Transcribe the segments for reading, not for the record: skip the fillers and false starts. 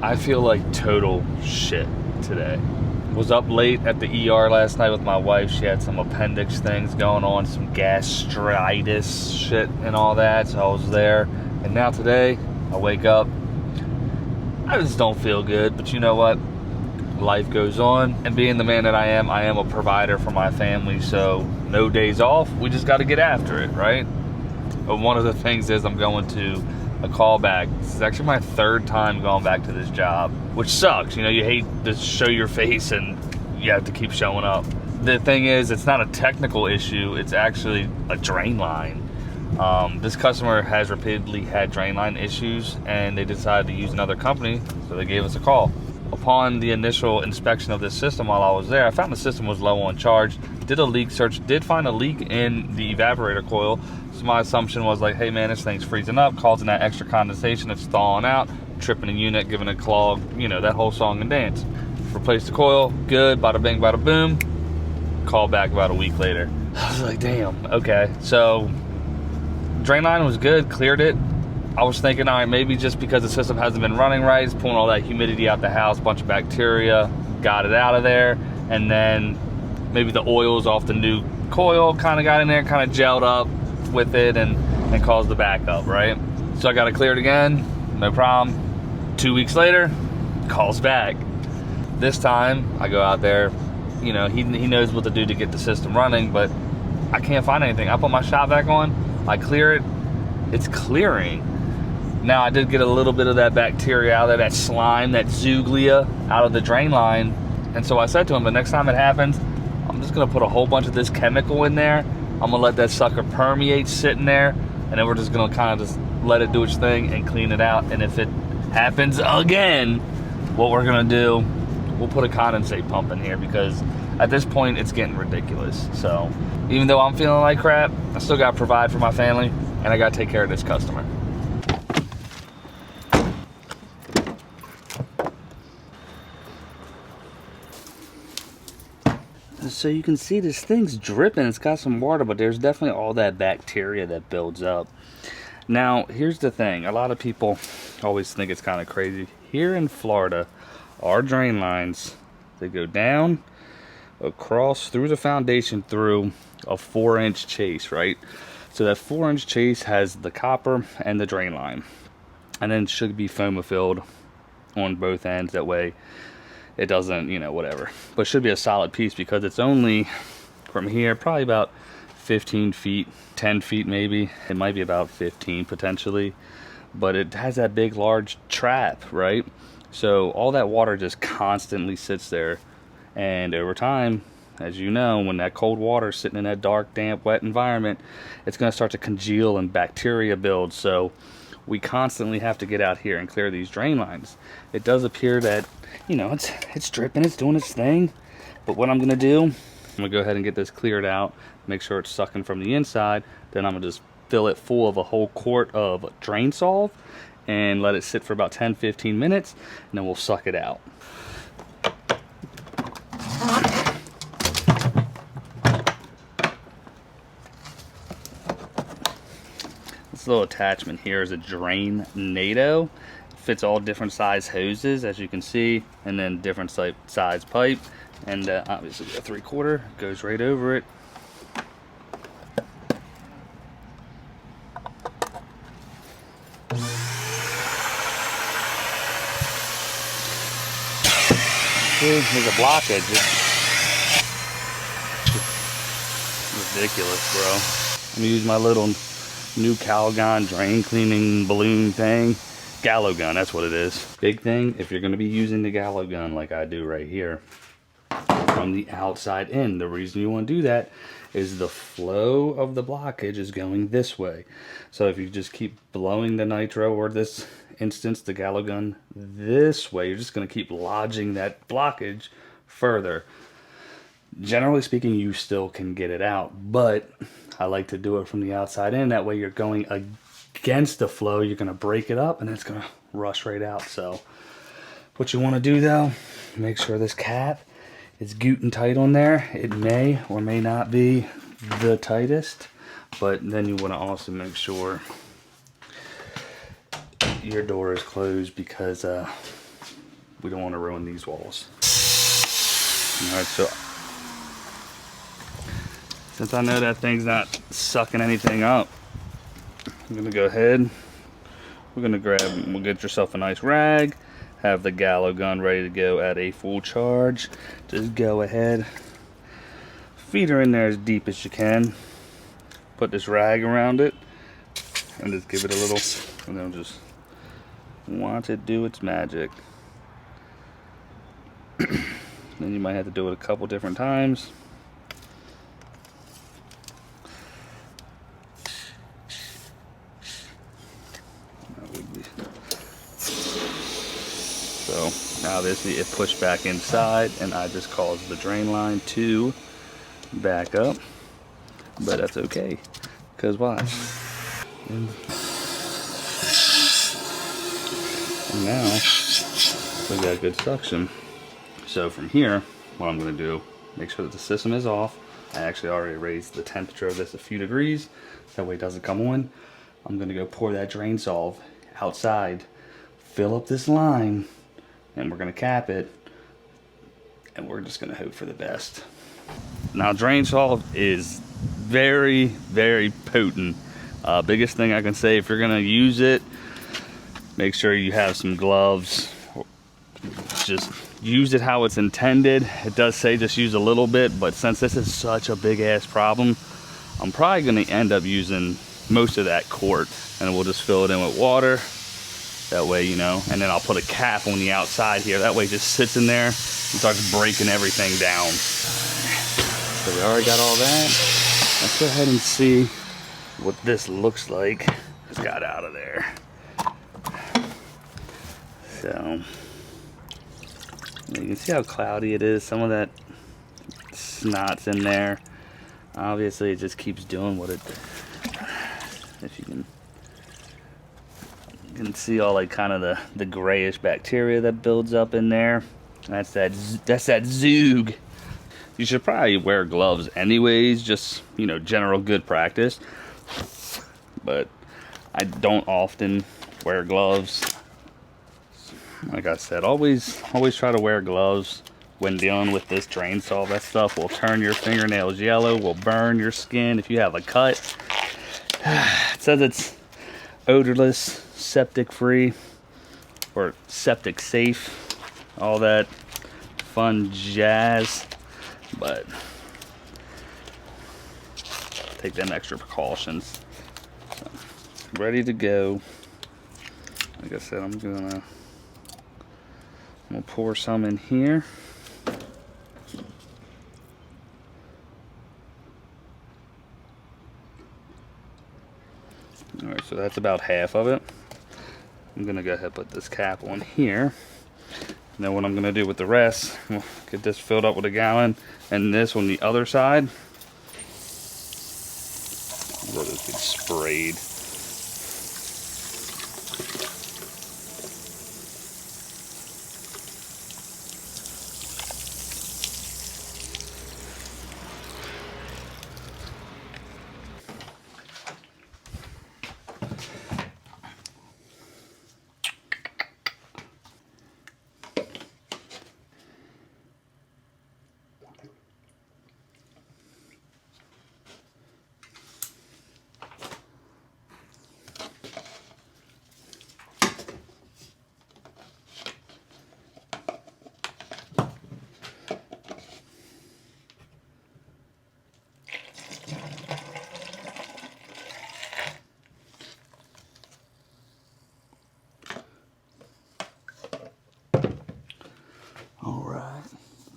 I feel like total shit today. Was up late at the ER last night with my wife. She had some appendix things going on, some gastritis shit and all that, so I was there. And now today, I wake up, I just don't feel good, but you know what? Life goes on, and being the man that I am a provider for my family, so no days off. We just got to get after it, right? But one of the things is I'm going to a callback. This is actually my third time going back to this job, which sucks. You know, you hate to show your face and you have to keep showing up. The thing is, it's not a technical issue, it's actually a drain line. This customer has repeatedly had drain line issues, and they decided to use another company, so they gave us a call. Upon the initial inspection of this system while I was there, I found the system was low on charge. Did a leak search, did find a leak in the evaporator coil. So my assumption was like, hey man, this thing's freezing up, causing that extra condensation, it's thawing out, tripping the unit, giving it a clog, you know, that whole song and dance. Replaced the coil, good, bada bing, bada boom. Call back about a week later. I was like, damn, okay. So, drain line was good, cleared it. I was thinking, all right, maybe just because the system hasn't been running right, it's pulling all that humidity out the house, bunch of bacteria, got it out of there, and then maybe the oils off the new coil kind of got in there, kind of gelled up with it and caused the backup, right? So I got it cleared again, no problem. 2 weeks later, calls back. This time, I go out there, you know, he knows what to do to get the system running, but I can't find anything. I put my shop back on, I clear it, it's clearing. Now, I did get a little bit of that bacteria out of there, that slime, that zuglia out of the drain line. And so I said to him, the next time it happens, I'm just gonna put a whole bunch of this chemical in there. I'm gonna let that sucker permeate, sit in there, and then we're just gonna kind of just let it do its thing and clean it out. And if it happens again, what we're gonna do, we'll put a condensate pump in here, because at this point, it's getting ridiculous. So even though I'm feeling like crap, I still gotta provide for my family, and I gotta take care of this customer. So you can see this thing's dripping. It's got some water, but there's definitely all that bacteria that builds up. Now, here's the thing. A lot of people always think it's kind of crazy. Here in Florida, our drain lines, they go down, across, through the foundation, through a 4-inch chase, right? So that 4-inch chase has the copper and the drain line. And then it should be foam-filled on both ends. That way it doesn't, you know, whatever. But it should be a solid piece, because it's only from here, probably about 15 feet, 10 feet maybe. It might be about 15 potentially. But it has that big, large trap, right? So all that water just constantly sits there. And over time, as you know, when that cold water is sitting in that dark, damp, wet environment, it's going to start to congeal and bacteria build. So we constantly have to get out here and clear these drain lines. It does appear that, you know, it's dripping, it's doing its thing. But what I'm going to do, I'm going to go ahead and get this cleared out, make sure it's sucking from the inside. Then I'm going to just fill it full of a whole quart of drain solve and let it sit for about 10-15 minutes, and then we'll suck it out. This little attachment here is a drain NATO. It fits all different size hoses, as you can see, and then different size pipe, and obviously a 3/4 goes right over it. There's a blockage. It's ridiculous, bro. I'm gonna use my little new Calgon drain cleaning balloon thing. Gallo gun, that's what it is. Big thing, if you're gonna be using the gallo gun like I do right here, from the outside in, the reason you want to do that is the flow of the blockage is going this way. So if you just keep blowing the nitro, or this instance, the gallo gun, this way, you're just going to keep lodging that blockage further. Generally speaking, you still can get it out, but I like to do it from the outside in. That way you're going against the flow, you're going to break it up, and it's going to rush right out. So what you want to do though, make sure this cap is gootin' tight on there. It may or may not be the tightest, but then you want to also make sure your door is closed, because We don't want to ruin these walls. All right, so since I know that thing's not sucking anything up, I'm gonna go ahead. We're gonna we'll get yourself a nice rag, have the gallo gun ready to go at a full charge. Just go ahead, feed her in there as deep as you can. Put this rag around it, and just give it a little, and then just watch it do its magic. Then you might have to do it a couple different times. So now this, it pushed back inside, and I just caused the drain line to back up, but that's okay, because watch. And now we got good suction. So from here, what I'm going to do, make sure that the system is off. I actually already raised the temperature of this a few degrees, that way it doesn't come on. I'm going to go pour that drain solve outside, fill up this line, and we're going to cap it, and we're just going to hope for the best. Now, drain solve is very, very potent. Biggest thing I can say, if you're going to use it, make sure you have some gloves. Just use it how it's intended. It does say just use a little bit, but since this is such a big ass problem, I'm probably going to end up using most of that quart, and we'll just fill it in with water. That way, you know, and then I'll put a cap on the outside here. That way it just sits in there and starts breaking everything down. So we already got all that. Let's go ahead and see what this looks like. Just got out of there. So you can see how cloudy it is. Some of that snot's in there. Obviously it just keeps doing what it, if you can see all like kind of the grayish bacteria that builds up in there. That's that zoog. You should probably wear gloves anyways, just, you know, general good practice. But I don't often wear gloves. Like I said, always try to wear gloves when dealing with this drain solve. That stuff will turn your fingernails yellow, will burn your skin if you have a cut. It says it's odorless, septic free, or septic safe, all that fun jazz, but take them extra precautions. So, ready to go. Like I said, I'm gonna pour some in here. All right, so that's about half of it. I'm gonna go ahead and put this cap on here. And then what I'm gonna do with the rest, we'll get this filled up with a gallon, and this on the other side. Let this get sprayed.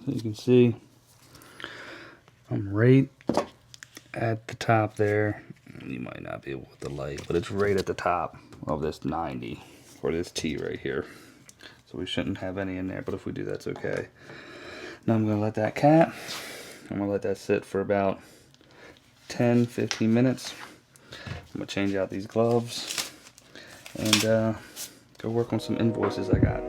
You can see I'm right at the top there. You might not be able with the light, but it's right at the top of this 90, or this T right here. So we shouldn't have any in there, but if we do, that's okay. Now I'm gonna let that cap, I'm gonna let that sit for about 10-15 minutes. I'm gonna change out these gloves and go work on some invoices I got.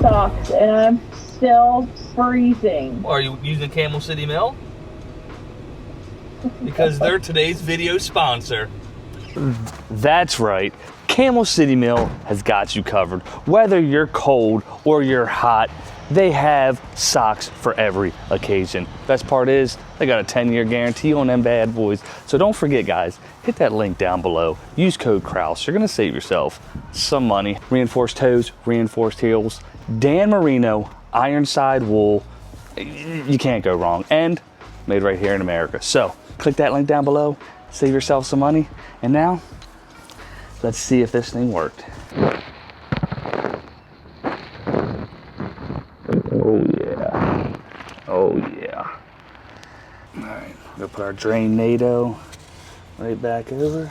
Sucks, and I'm still freezing. Are you using Camel City Mill? because they're today's video sponsor. That's right. Camel City Mill has got you covered. Whether you're cold or you're hot, they have socks for every occasion. Best part is they got a 10-year guarantee on them bad boys. So don't forget, guys, hit that link down below. Use code Kraus. You're gonna save yourself some money. Reinforced toes, reinforced heels, Dan Marino, Ironside wool. You can't go wrong. And made right here in America. So click that link down below, save yourself some money. And now, let's see if this thing worked. Oh yeah. Oh yeah. All right, we'll put our drain NATO right back over.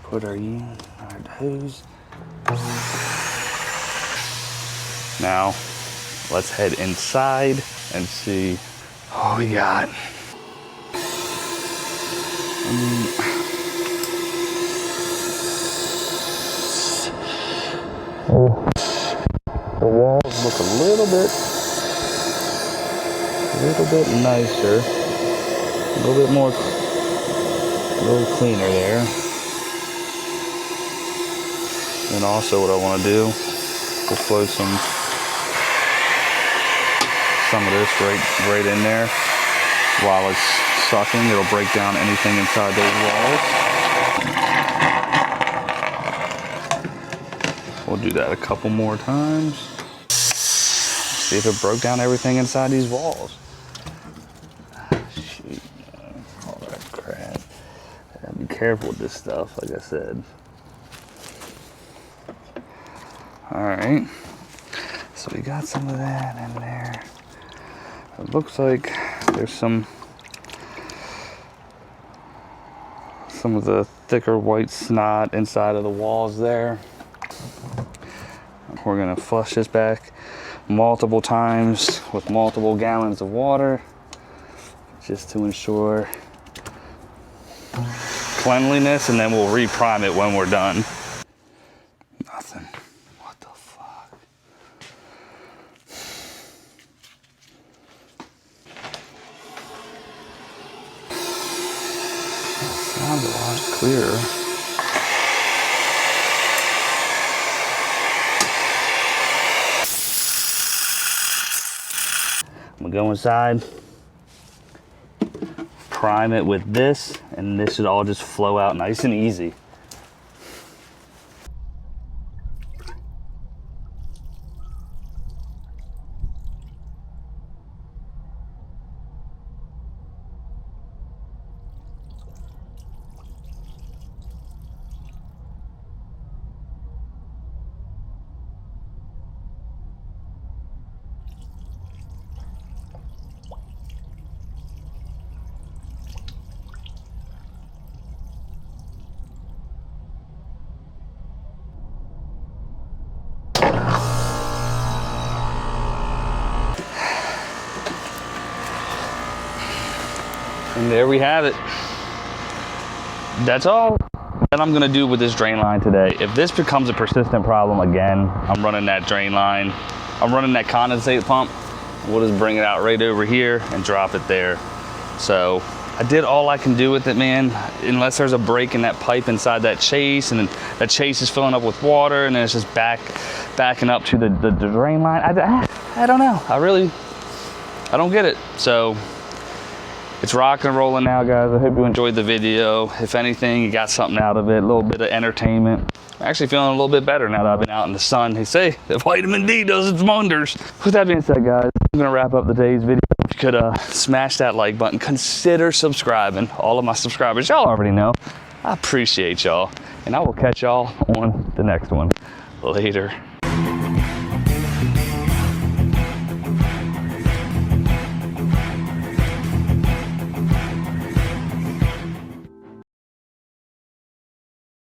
Put our hose. Now, let's head inside and see what we got. Oh, the walls look a little bit nicer, a little bit more, a little cleaner there. And also what I want to do is flow some of this right in there while it's sucking. It'll break down anything inside those walls. We'll do that a couple more times. See if it broke down everything inside these walls. Shoot, all that crap. Gotta be careful with this stuff, like I said. All right, so we got some of that in there. It looks like there's some of the thicker white snot inside of the walls there. We're gonna flush this back multiple times with multiple gallons of water just to ensure cleanliness, and then we'll reprime it when we're done. Nothing. What the fuck? Sounds a lot clearer. I'm gonna go inside, prime it with this, and this should all just flow out nice and easy. And there we have it. That's all that I'm gonna do with this drain line today. If this becomes a persistent problem again, I'm running that drain line. I'm running that condensate pump. We'll just bring it out right over here and drop it there. So I did all I can do with it, man. Unless there's a break in that pipe inside that chase, and then that chase is filling up with water, and then it's just backing up to the drain line. I don't know. I don't get it. So it's rocking and rolling now, guys. I hope you enjoyed the video. If anything, you got something out of it, a little bit of entertainment. I'm actually feeling a little bit better now that I've been out in the sun. They say that vitamin D does its wonders. With that being said, guys, I'm gonna wrap up today's video. If you could smash that like button, consider subscribing. All of my subscribers, y'all already know. I appreciate y'all, and I will catch y'all on the next one. Later.